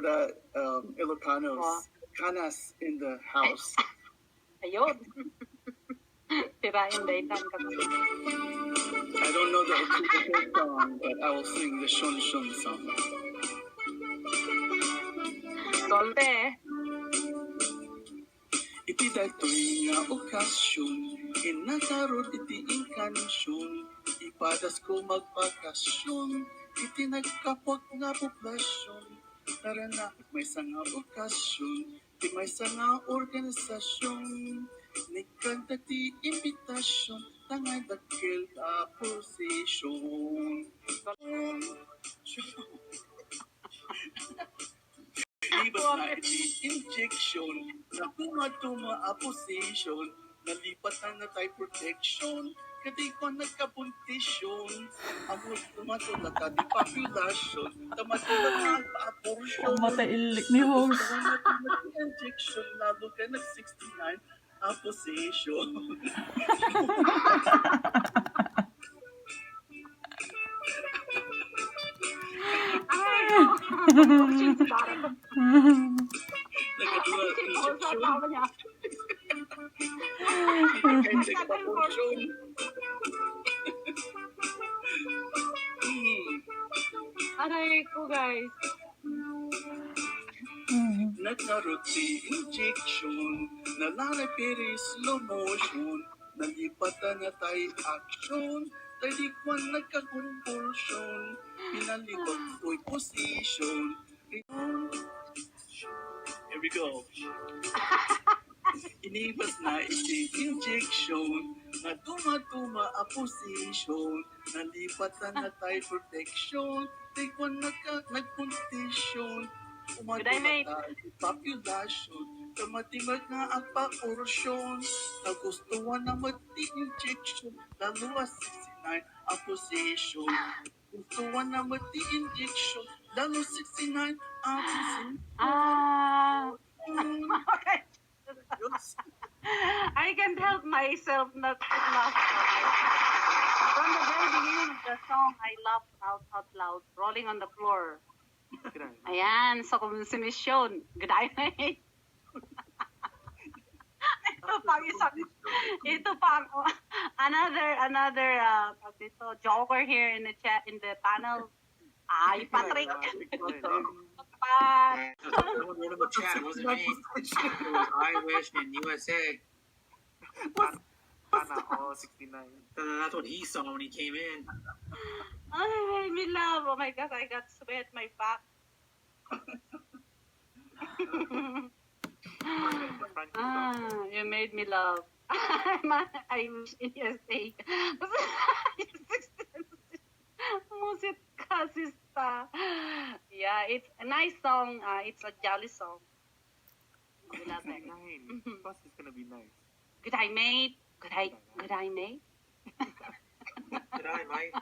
for the Ilocanos. Canas in the house. Ayun. Tirain daytan ka. I don't know the official song, but I will sing the syon song. Golpe. Iti daytoy nga okasyon, inakarod iti inkansyon, ipadas ko magpakasyon, iti nagkapwag nga poblasyon, narana may sanga okasyon, iti may sanga organisasyon, nikanta ti imbitasyon, tangay dakil a posisyon. Libas na iti injection, na tumatuma a position, nalipatan na tayo protection, kadi ko nagkabuntisyon, amot tumatula ka di populasyon, tamatula ka pa-abortion. Ang mata ilik ni host. Injection, lalo ka nag-69, a position. Nagkatula injection. Nagkatula Aray ko, guys. Nagkaroon injection, nalalapiri slow motion, nalipatan na tayo action, tayo kwan nagkakonvulsion, pinalibag ko'y position. Here we go. Inibas na iti injection, na tumatuma a position, nalipatan na tayo protection, tayo kwan nagkontisyon, umatula tayo population, tamatimag nga ang pa-orsyon, nagustuhan na mati-injection, lalo as 69 a position. Gustuhan na mati-injection, lalo 69 a position. I can't help myself not to laugh. From the very beginning of the song, I laughed out loud, rolling on the floor. Ayan, so kung si Miss Syon, good night. Ito pang another joker here in the chat, in the panel. Ay, Patrick. One of the chat wasn't me. It was I Wish and USA. All 69. That's what he saw when he came in. Ay, made me laugh. Oh my God, I got sweat my back. You made me laugh. I wish in USA. Musit kasista. Yeah, it's a nice song. It's a jolly song. We love it. Plus, it's gonna be nice. Good eye, mate. Good eye, mate. Did I, Mike?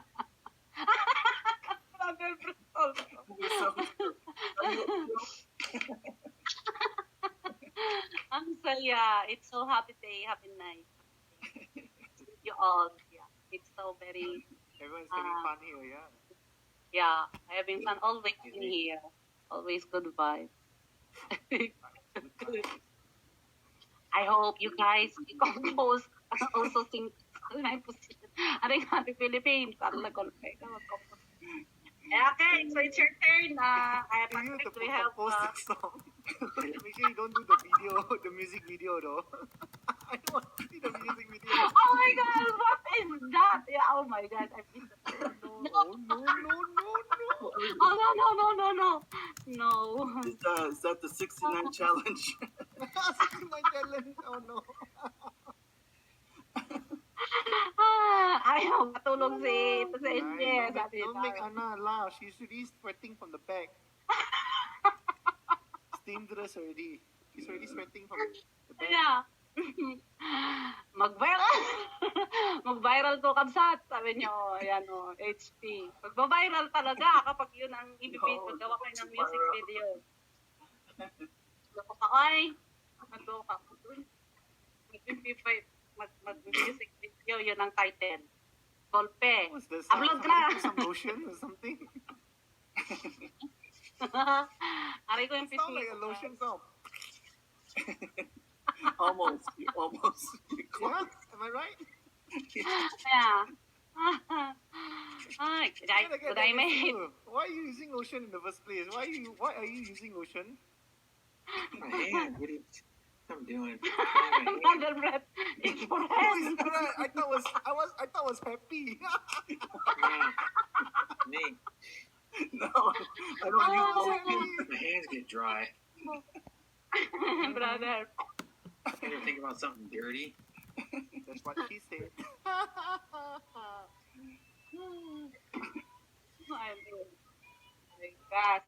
I'm saya. It's so happy day, happy night. You all, yeah. It's so very. Everyone's having fun here, yeah. Yeah, having fun always in here. Always good vibes. I hope you guys compose also sing my position. Aring happy Philippines. Okay, so it's your turn. Patrick, we have. Post the song. Make sure you don't do the video, the music video though. I don't want to see the music video. Oh my God, what is that? Yeah, oh my God, I missed it. No. Oh no. Is that the 69 challenge? 69 challenge. Oh no. Ayaw matulog si Enye. Don't make Anna laugh. She's really sweating from the back. It's dangerous already. She's already sweating from the back. Yeah. Mag-viral to kabsat, sabi niyo, ayan o, HP. Mag-viral talaga kapag yun ang ibibid, magawa kayo ng music video. Lako ka, oy. Magawa ka po dun. Mag-music video, yun ang title. Golpe. What's this? Upload ka na. Some lotion or something? Aray ko yung It sounds pisngi like a ko, lotion guys. sound. Almost. Almost. Yeah, am I right? Yeah. Ay, I gotta get good that I with made. you. Why are you using lotion in the first place? Why are you using lotion? My hand. What are you? I'm doing. Another breath. It's for Oh, head. is that right? I thought was happy. Yeah, me. No, I don't use lotion. My hands get dry. Brother. You ever think about something dirty? That's what she said. I'm doing. My gosh.